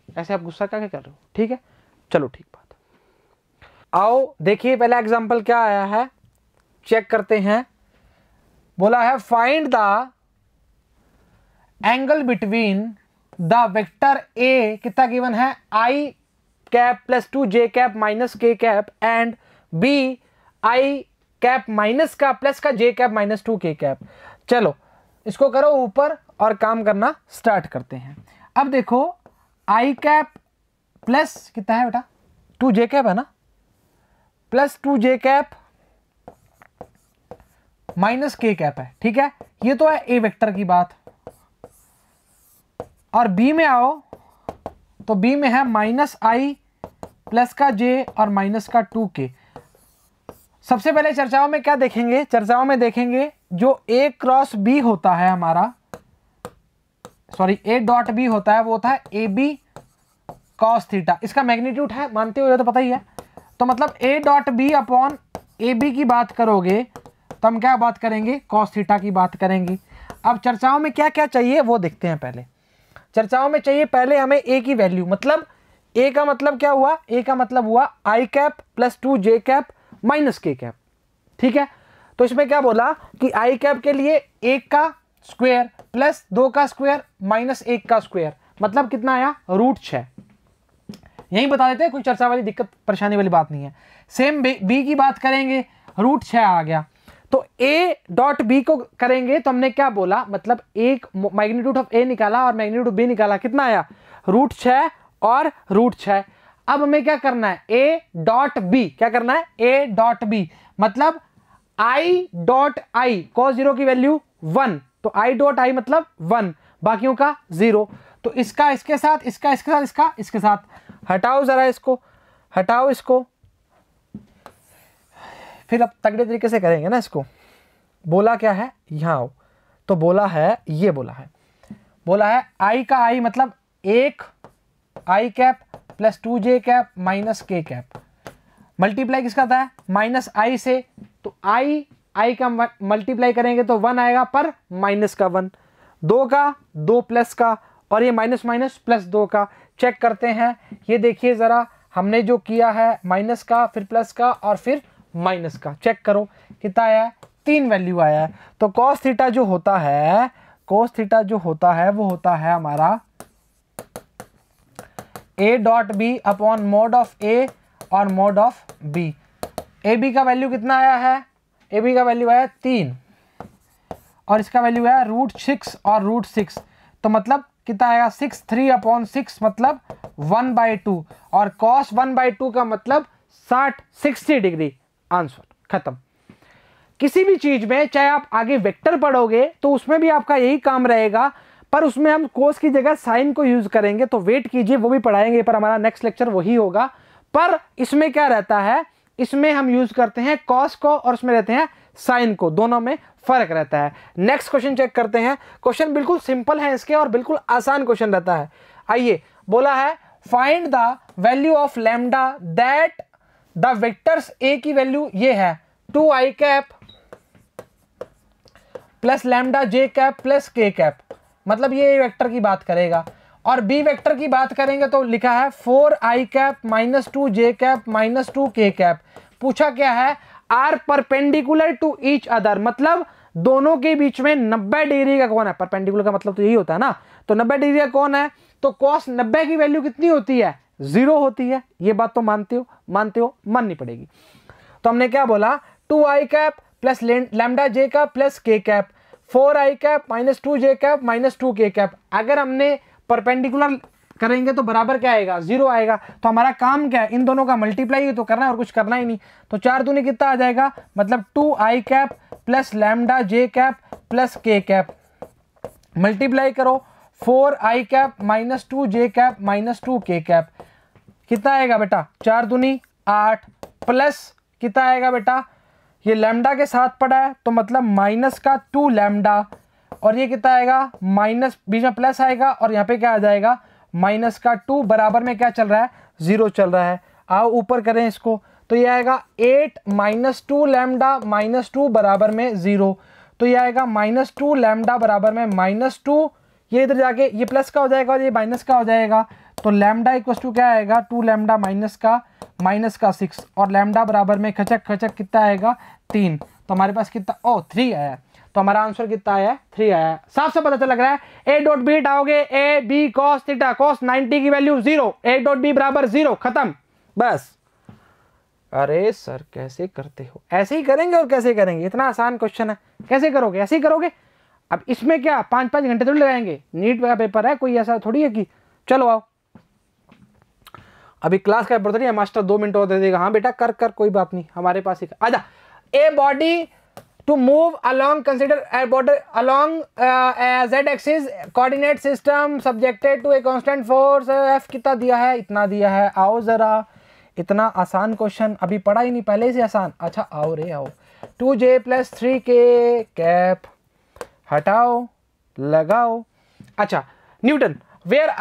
ऐसे आप गुस्सा क्या कर रहे हो, ठीक है चलो ठीक बात। आओ देखिए पहला एग्जांपल क्या आया है, चेक करते हैं। बोला है find the angle between the vector a, कितना गिवन है, i cap plus 2 j cap minus k cap, and b i cap minus का प्लस का j cap minus 2 k cap. चलो इसको करो ऊपर और काम करना स्टार्ट करते हैं। अब देखो आई कैप प्लस कितना है बेटा, 2 जे कैप है ना, plus 2 j cap minus k cap है, ठीक है, ये तो है ए वेक्टर की बात। और बी में आओ तो बी में है माइनस आई प्लस का जे और माइनस का 2k। सबसे पहले चर्चाओं में क्या देखेंगे, चर्चाओं में देखेंगे जो ए क्रॉस बी होता है हमारा, सॉरी ए डॉट बी होता है, वो होता है ए बी कॉस थीटा, इसका मैग्नीट्यूड है, मानते हो ये तो पता ही है। तो मतलब ए dot B upon a b की बात करोगे तो हम क्या बात करेंगे, कॉस थीटा की बात करेंगे। अब चर्चाओं में क्या क्या चाहिए वो देखते हैं। पहले चर्चाओं में चाहिए पहले हमें ए की वैल्यू, मतलब ए का मतलब क्या हुआ, ए का मतलब हुआ आई cap plus 2 j cap minus k cap, ठीक है। तो इसमें क्या बोला कि आई कैप के लिए 1 का स्क्वायर प्लस 2 का स्क्वायर माइनस 1 का स्क्वायर, मतलब कितना आया, √6। यही बता देते हैं, कोई चर्चा वाली दिक्कत परेशानी वाली बात नहीं है। सेम बी की बात करेंगे, √6 आ गया। तो ए डॉट बी को करेंगे तो हमने क्या बोला, मतलब एक मैग्नीट्यूड ऑफ ए निकाला और मैग्नीट्यूड बी निकाला, कितना आया, √6 और √6। अब हमें क्या करना है, ए डॉट बी, क्या करना है, ए डॉट बी, मतलब आई डॉट आई, cos 0 की वैल्यू 1, तो आई डॉट आई मतलब 1, बाकियों का 0। तो इसका इसके साथ, इसका इसके साथ, इसका इसके साथ, हटाओ जरा इसको, हटाओ इसको, फिर अब तगड़े तरीके से करेंगे ना इसको। बोला क्या है, यहां आओ, तो बोला है, ये बोला है आई का आई मतलब 1 आई cap plus 2 j cap minus k cap, multiply किसका था, माइनस आई से, तो आई का मल्टीप्लाई करेंगे तो 1 आएगा पर माइनस का 1, 2 का 2 प्लस का, और ये माइनस माइनस प्लस 2 का। चेक करते हैं, ये देखिए ज़रा हमने जो किया है माइनस का फिर प्लस का और फिर माइनस का, चेक करो कितना आया है, 3 वैल्यू आया है। तो cos थीटा जो होता है, cos थीटा जो होता है वो होता है हमारा A dot B upon mod of A और mod of B. A B का वैल्यू कितना आया है, ए बी का वैल्यू आया 3 और इसका वैल्यू है √6 और √6, तो मतलब कितना आएगा 6, 3 अपॉन 6 मतलब 1/2, और cos 1/2 का मतलब 60 डिग्री। आंसर खत्म। किसी भी चीज में चाहे आप आगे वेक्टर पढ़ोगे तो उसमें भी आपका यही काम रहेगा, पर उसमें हम कोस की जगह साइन को यूज करेंगे, तो वेट कीजिए वो भी पढ़ाएंगे, पर हमारा नेक्स्ट लेक्चर वही होगा। पर इसमें क्या रहता है, इसमें हम यूज करते हैं कॉस को और उसमें रहते हैं साइन को, दोनों में फर्क रहता है। नेक्स्ट क्वेश्चन चेक करते हैं। क्वेश्चन बिल्कुल सिंपल है इसके और बिल्कुल आसान क्वेश्चन रहता है। आइए, बोला है find the value of lambda that the vectors A की वैल्यू ये है 2i कैप प्लस लैम्डा जे कैप प्लस के कैप, मतलब ये वेक्टर की बात करेगा। और बी वेक्टर की बात करेंगे तो लिखा है 4i cap minus 2 j cap minus 2 k cap. पूछा क्या है, are perpendicular to each other, मतलब दोनों के बीच में 90 डिग्री का कौन है, परपेंडिकुलर का मतलब तो यही होता है ना, तो 90 डिग्री का कौन है, तो cos 90 की वैल्यू कितनी होती है, 0 होती है। ये बात तो मानते हो, माननी पड़ेगी। तो हमने क्या बोला, 2i कैप प्लस लैम्डा जे कैप प्लस के cap, 4i cap minus 2 j cap minus 2 k cap. अगर हमने परपेंडिकुलर करेंगे तो बराबर क्या आएगा, 0 आएगा। तो हमारा काम क्या है, इन दोनों का मल्टीप्लाई तो करना है और कुछ करना ही नहीं। तो 4 दूनी कितना आ जाएगा, मतलब 2i कैप प्लस लैम्डा जे कैप प्लस के कैप, मल्टीप्लाई करो 4i cap minus 2j cap minus 2k cap, कितना आएगा बेटा, 4 दूनी 8 प्लस कितना आएगा बेटा, ये लैम्डा के साथ पड़ा है तो मतलब माइनस का 2 लैम्डा, और ये कितना आएगा, माइनस बीच में प्लस आएगा और यहाँ पे क्या आ जाएगा, माइनस का 2 बराबर में क्या चल रहा है, 0 चल रहा है। आओ ऊपर करें इसको, तो ये आएगा 8 माइनस 2 लैम्डा माइनस 2 बराबर में 0, तो ये आएगा माइनस 2 लैम्डा बराबर में माइनस 2, ये इधर जाके ये प्लस का हो जाएगा और ये माइनस का हो जाएगा, तो लैम्डा इक्वल टू क्या आएगा, 2 लैम्डा माइनस का 6, और लैम्डा बराबर में खचक खचक कितना आएगा, 3। तो हमारे पास कितना, 3 आया। तो हमारा आंसर कितना आया, 3 आया। साफ से पता चल लग रहा है, ए डॉट बी हटाओगे, A B cos theta, cos 90 की वैल्यू 0, ए डॉट बी बराबर 0, खत्म बस। अरे सर कैसे करते हो, ऐसे ही करेंगे और कैसे करेंगे, इतना आसान क्वेश्चन है, कैसे करोगे, ऐसे ही करोगे। अब इसमें क्या 5-5 घंटे थोड़ी लगाएंगे, नीट का पेपर है, कोई ऐसा थोड़ी है कि चलो आओ अभी क्लास का पेपर है, मास्टर 2 मिनट और दे देगा, हाँ बेटा कर कर कोई बात नहीं, हमारे पास ही आजा। A body to move along, consider a body along z axis coordinate system subjected to a constant force f, कितना दिया है, इतना दिया है। आओ जरा, इतना आसान क्वेश्चन अभी पढ़ा ही नहीं, पहले से आसान। अच्छा आओ रे आओ, 2j प्लस 3k कैप हटाओ लगाओ। अच्छा Newton, where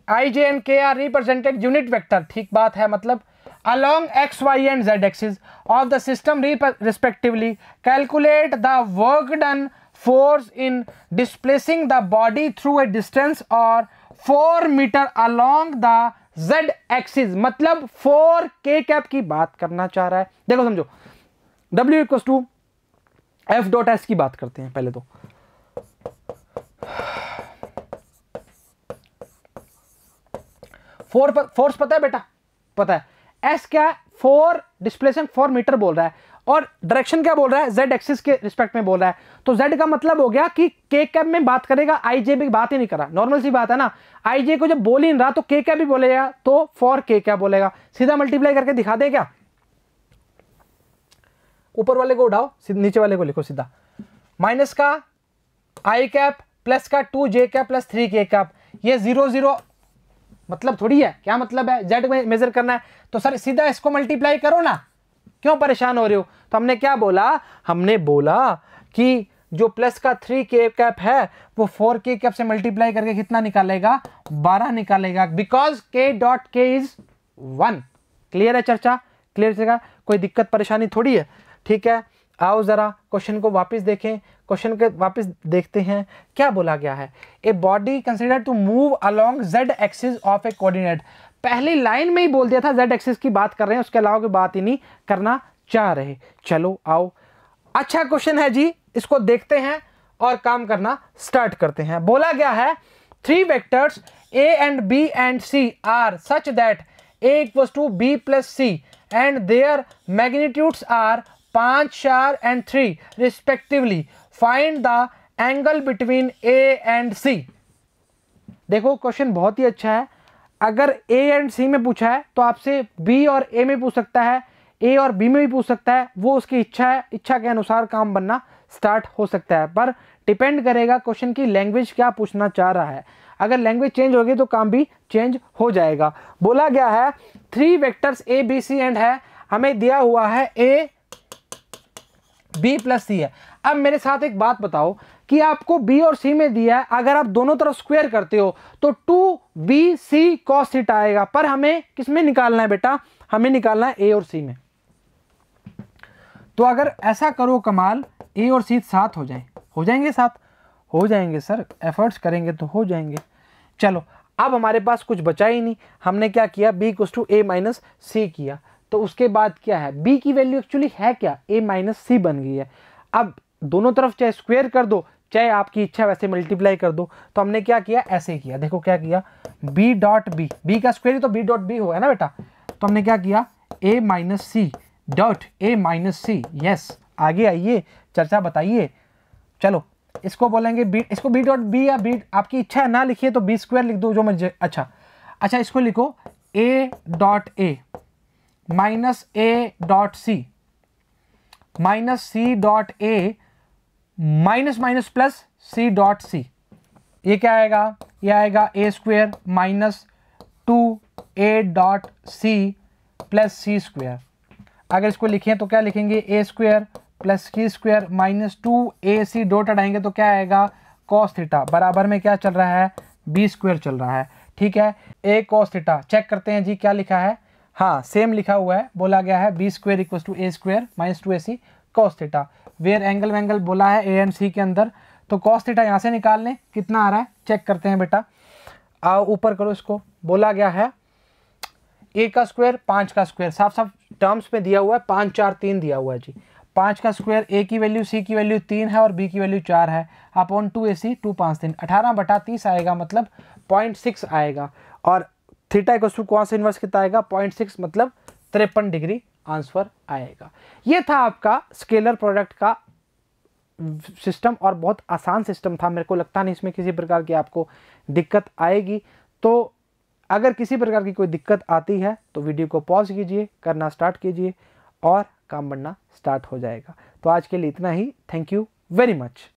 i j and k are represented unit vector, ठीक बात है, मतलब along x, y and z axis of the system respectively, calculate the work done force in displacing the body through a distance or 4 meter along the z axis, मतलब 4k cap की बात करना चाह रहा है। देखो समझो, w equals to f dot s की बात करते हैं पहले तो। फोर्स पता है बेटा, पता है। एस क्या है, 4 डिस्प्लेसमेंट 4 मीटर बोल रहा है, और डायरेक्शन क्या बोल रहा है, जेड एक्सिस के रिस्पेक्ट में बोल रहा है। तो जेड का मतलब हो गया कि के कैप में बात करेगा, आई जे भी बात ही नहीं कर रहा, नॉर्मल सी बात है ना। आई जे को जब बोल ही नहीं रहा तो के कैप भी बोलेगा, तो फॉर के क्या बोलेगा, सीधा मल्टीप्लाई करके दिखा दे क्या, ऊपर वाले को उठाओ, नीचे वाले को लिखो सीधा, माइनस का आई कैप प्लस का 2j cap plus 3k cap, ये 0 0 मतलब थोड़ी है, क्या मतलब है, जेड में मेजर करना है, तो सर सीधा इसको मल्टीप्लाई करो ना, क्यों परेशान हो रहे हो। तो हमने क्या बोला, हमने बोला कि जो प्लस का 3k कैप है वो 4k कैप से मल्टीप्लाई करके कितना निकालेगा, 12 निकालेगा, because k dot k is 1। Clear है चर्चा, क्लियर है, कोई दिक्कत परेशानी थोड़ी है, ठीक है। आओ जरा क्वेश्चन को वापस देखें, क्वेश्चन के वापस देखते हैं क्या बोला गया है। A body consider to move along z axis of a coordinate, पहली लाइन में ही बोल दिया था जेड एक्सिस की बात कर रहे हैं, उसके अलावा कोई बात ही नहीं करना चाह रहे। चलो आओ, अच्छा क्वेश्चन है जी, इसको देखते हैं और काम करना स्टार्ट करते हैं। बोला गया है 3 vectors a and b and c are such that a equals to b plus c and their magnitudes are 5, 4 and 3 respectively. Find the angle between a and c. देखो क्वेश्चन बहुत ही अच्छा है, अगर a एंड c में पूछा है तो आपसे b और a में पूछ सकता है, a और b में भी पूछ सकता है, वो उसकी इच्छा है, इच्छा के अनुसार काम बनना स्टार्ट हो सकता है, पर डिपेंड करेगा क्वेश्चन की लैंग्वेज क्या पूछना चाह रहा है। अगर लैंग्वेज चेंज होगी तो काम भी चेंज हो जाएगा। बोला गया है 3 vectors a b c and है, हमें दिया हुआ है a b प्लस सी है। अब मेरे साथ एक बात बताओ कि आपको b और c में दिया है, अगर आप दोनों तरफ स्क्वायर करते हो तो 2bc cos थीटा आएगा, पर हमें किस में निकालना है बेटा, हमें निकालना है a और c में। तो अगर ऐसा करो कमाल, a और c साथ हो जाए, हो जाएंगे साथ, हो जाएंगे सर, एफर्ट्स करेंगे तो हो जाएंगे। चलो अब हमारे पास कुछ बचा ही नहीं, हमने क्या किया, b equals to a minus C किया, तो उसके बाद क्या है, b की वैल्यू एक्चुअली है क्या, a माइनस सी बन गई है। अब दोनों तरफ चाहे स्क्वायर कर दो, चाहे आपकी इच्छा वैसे मल्टीप्लाई कर दो। तो हमने क्या किया, ऐसे किया, देखो क्या किया, b डॉट b, b का स्क्वायर तो b डॉट b होगा ना बेटा, तो हमने क्या किया, a minus C dot a minus c. Yes, आगे आइए, चर्चा बताइए। चलो इसको बोलेंगे बी, इसको बी डॉट बी या बी, आपकी इच्छा है ना लिखिए तो बी स्क्वायर लिख दो जो मुझे। अच्छा इसको लिखो A dot A minus A dot C minus C dot A minus minus plus C dot C. ये क्या आएगा, ये आएगा A square minus 2a dot C plus C square. अगर इसको लिखें तो क्या लिखेंगे, A square plus C square minus 2ac dot हटाएंगे तो क्या आएगा कॉस थीटा, बराबर में क्या चल रहा है बी स्क्वायर चल रहा है। ठीक है, ए कॉस थीटा चेक करते हैं जी क्या लिखा है। हाँ सेम लिखा हुआ है, बोला गया है B square equal to A square minus 2ac cos theta. Where angle angle बोला है ए एंड सी के अंदर, तो कॉस थीटा यहाँ से निकाल लें, कितना आ रहा है चेक करते हैं बेटा। आओ ऊपर करो इसको, बोला गया है ए का स्क्वायर 5 का स्क्वायर, साफ साफ टर्म्स में दिया हुआ है 5 4 3 दिया हुआ है जी। 5 का स्क्वायर, ए की वैल्यू सी की वैल्यू 3 है और बी की वैल्यू 4 है, अपॉन 2ac 2 5 3 18/30 आएगा, मतलब 0.6 आएगा। और theta equal to cos inverse कितना आएगा 0.6, मतलब 53 डिग्री आंसर आएगा। ये था आपका स्केलर प्रोडक्ट का सिस्टम और बहुत आसान सिस्टम था, मेरे को लगता नहीं इसमें किसी प्रकार की आपको दिक्कत आएगी। तो अगर किसी प्रकार की कोई दिक्कत आती है तो वीडियो को पॉज कीजिए, करना स्टार्ट कीजिए और काम बनना स्टार्ट हो जाएगा। तो आज के लिए इतना ही, थैंक यू वेरी मच।